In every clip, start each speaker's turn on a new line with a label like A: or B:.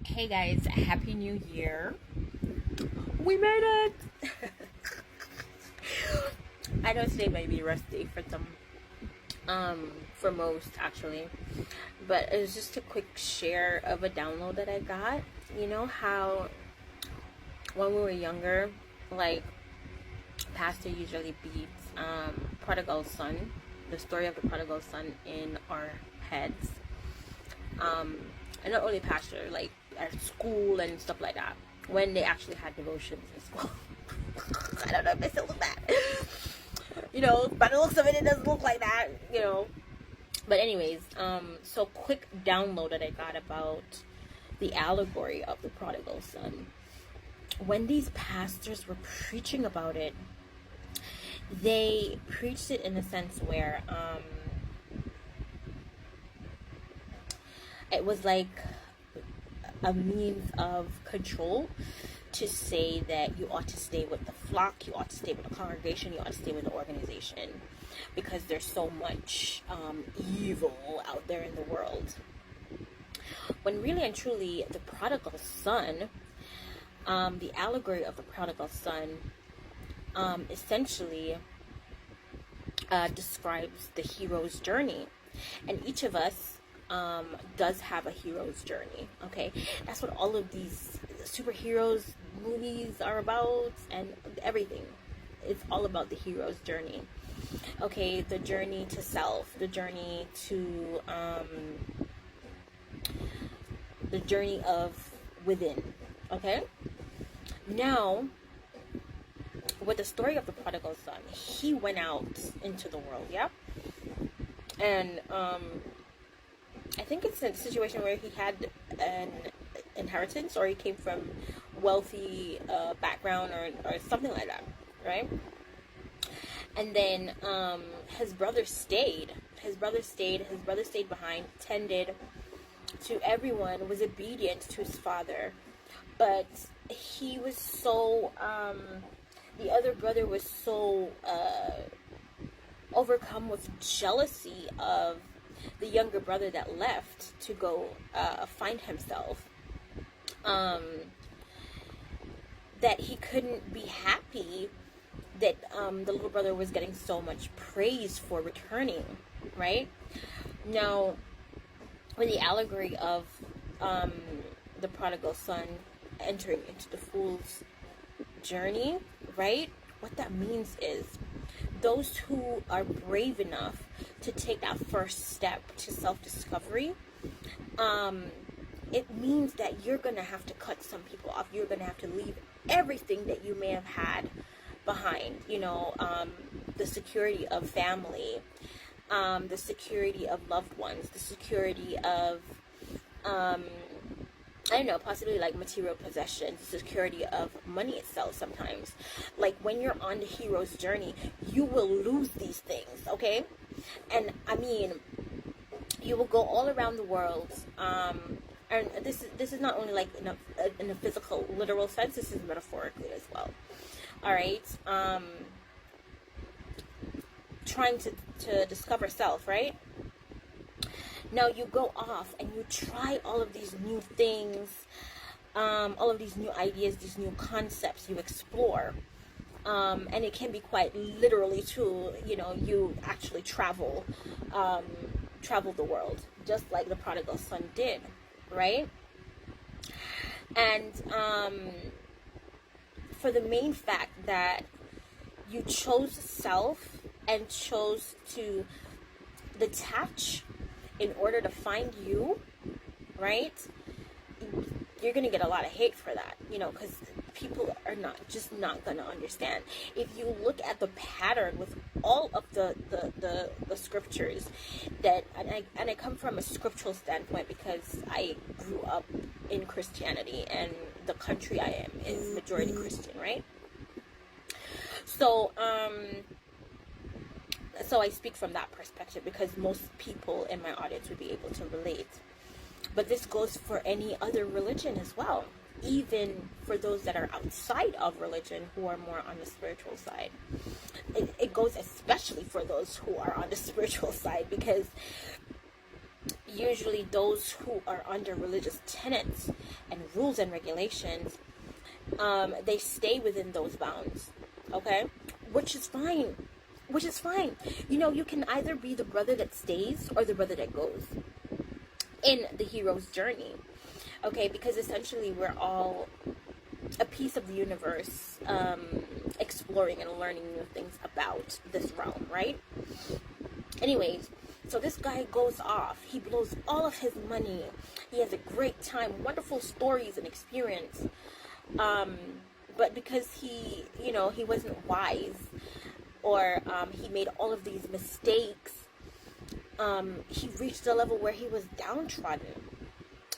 A: Hey guys, happy new year. We made it. I know today might be a rough day for some, for most actually, but it was just a quick share of a download that I got. You know how when we were younger, like pastor usually beats prodigal son, the story of the prodigal son in our heads. And not only pastor, like at school and stuff like that, when they actually had devotions in school. I don't know if it still look that. By the looks of it, it doesn't look like that. But anyways, so quick download that I got about the allegory of the prodigal son. When these pastors were preaching about it, they preached it in a sense where it was like a means of control to say that you ought to stay with the flock, you ought to stay with the congregation, you ought to stay with the organization, because there's so much evil out there in the world. When really and truly, the prodigal son, the allegory of the prodigal son, essentially describes the hero's journey. And each of us does have a hero's journey. Okay, that's what all of these superheroes movies are about, and everything. It's all about the hero's journey. Okay, the journey to self, the journey to the journey of within. Okay, now with the story of the prodigal son, he went out into the world, yeah, and I think it's a situation where he had an inheritance, or he came from wealthy background, or something like that, right? And then his brother stayed. His brother stayed behind, tended to everyone, was obedient to his father. But he was so, the other brother was so overcome with jealousy of the younger brother that left to go find himself, that he couldn't be happy that the little brother was getting so much praise for returning, right? Now, with the allegory of the prodigal son entering into the fool's journey, right? What that means is those who are brave enough to take that first step to self-discovery, it means that you're going to have to cut some people off. You're going to have to leave everything that you may have had behind, the security of family, the security of loved ones, the security of, possibly like material possessions, the security of money itself sometimes. Like when you're on the hero's journey, you will lose these things, okay? And I mean, you will go all around the world, and this is not only like in a physical, literal sense, this is metaphorically as well. All right, trying to discover self, right? Now you go off and you try all of these new things, all of these new ideas, these new concepts you explore. And it can be quite literally too, you actually travel the world, just like the prodigal son did, right? And for the main fact that you chose self and chose to detach in order to find you, right? You're gonna get a lot of hate for that, because people are not gonna understand. If you look at the pattern with all of the scriptures that, and I come from a scriptural standpoint because I grew up in Christianity, and the country I am is majority Christian, right? So I speak from that perspective because most people in my audience would be able to relate. But this goes for any other religion as well, even for those that are outside of religion who are more on the spiritual side. It goes especially for those who are on the spiritual side, because usually those who are under religious tenets and rules and regulations, they stay within those bounds, okay? Which is fine. Which is fine. You know, you can either be the brother that stays or the brother that goes in the hero's journey, okay? Because essentially we're all a piece of the universe, exploring and learning new things about this realm, right? Anyways, so this guy goes off. He blows all of his money. He has a great time, wonderful stories and experience. But because he, you know, he wasn't wise, or he made all of these mistakes, he reached a level where he was downtrodden.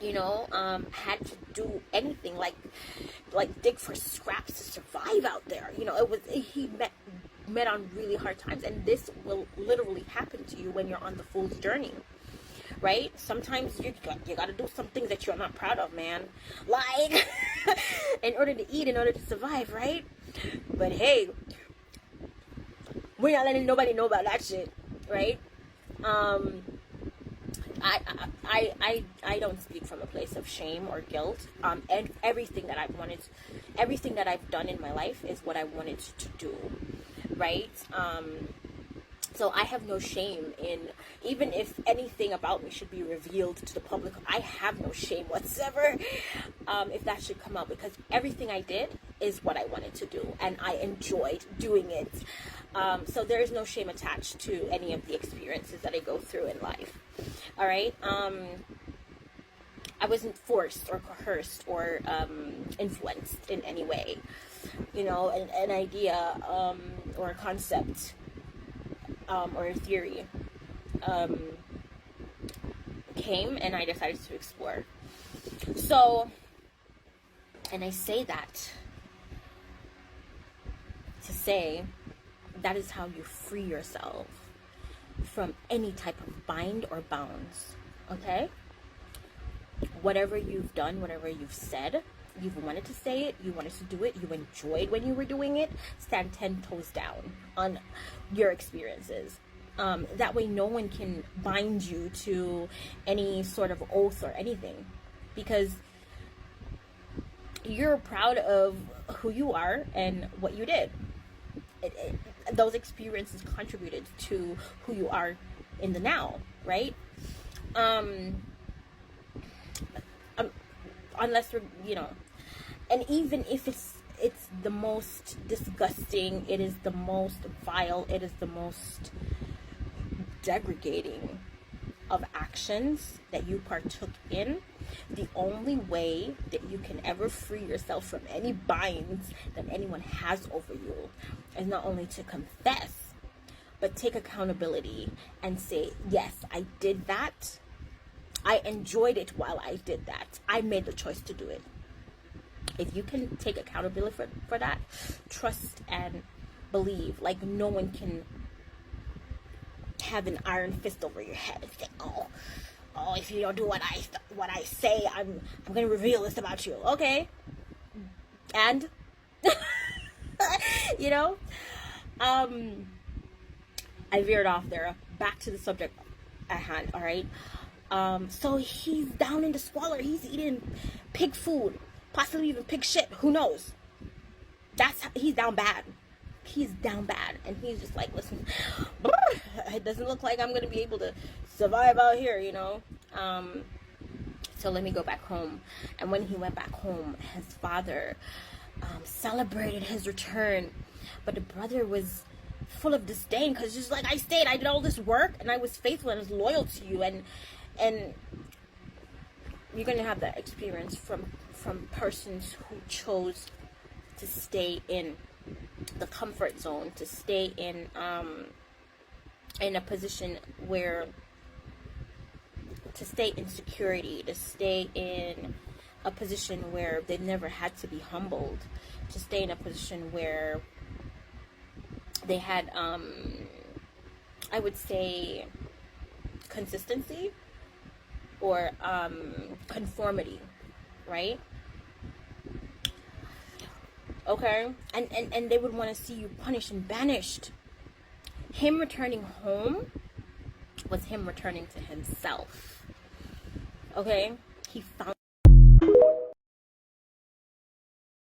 A: You know, had to do anything like dig for scraps to survive out there. You know, he met on really hard times, and this will literally happen to you when you're on the fool's journey, right? Sometimes you gotta do some things that you're not proud of, man, like in order to eat, in order to survive, right? But hey, we're not letting nobody know about that shit, right? I don't speak from a place of shame or guilt. And everything that I've done in my life is what I wanted to do, right? So I have no shame in, even if anything about me should be revealed to the public, I have no shame whatsoever, if that should come out, because everything I did is what I wanted to do, and I enjoyed doing it. So there is no shame attached to any of the experiences that I go through in life. All right. I wasn't forced or coerced or influenced in any way. You know, an idea or a concept or a theory came, and I decided to explore. So, and I say that to say that is how you free yourself from any type of bind or bounds, okay? Whatever you've done, whatever you've said, you've wanted to say it, you wanted to do it, you enjoyed when you were doing it, stand 10 toes down on your experiences. That way no one can bind you to any sort of oath or anything, because you're proud of who you are and what you did. Those experiences contributed to who you are in the now, right? Unless you're, you know, and even if it's the most disgusting, it is the most vile, it is the most degrading of actions that you partook in, the only way that you can ever free yourself from any binds that anyone has over you is not only to confess, but take accountability and say, yes, I did that. I enjoyed it while I did that. I made the choice to do it. If you can take accountability for that, trust and believe, like no one can have an iron fist over your head and say, oh, if you don't do what I say, I'm going to reveal this about you. Okay. And, you know, I veered off there. Back to the subject at hand. All right. So he's down in the squalor. He's eating pig food, possibly even pig shit. Who knows? He's down bad. He's down bad, and he's just like, listen, it doesn't look like I'm gonna be able to survive out here, you know. So let me go back home. And when he went back home, his father celebrated his return, but the brother was full of disdain, because just like, I stayed, I did all this work, and I was faithful and was loyal to you, and you're gonna have that experience from persons who chose to stay in the comfort zone, to stay in a position where, to stay in security, to stay in a position where they never had to be humbled, to stay in a position where they had, I would say, consistency or conformity, right? Okay, and they would want to see you punished and banished. Him returning home was him returning to himself. Okay, he found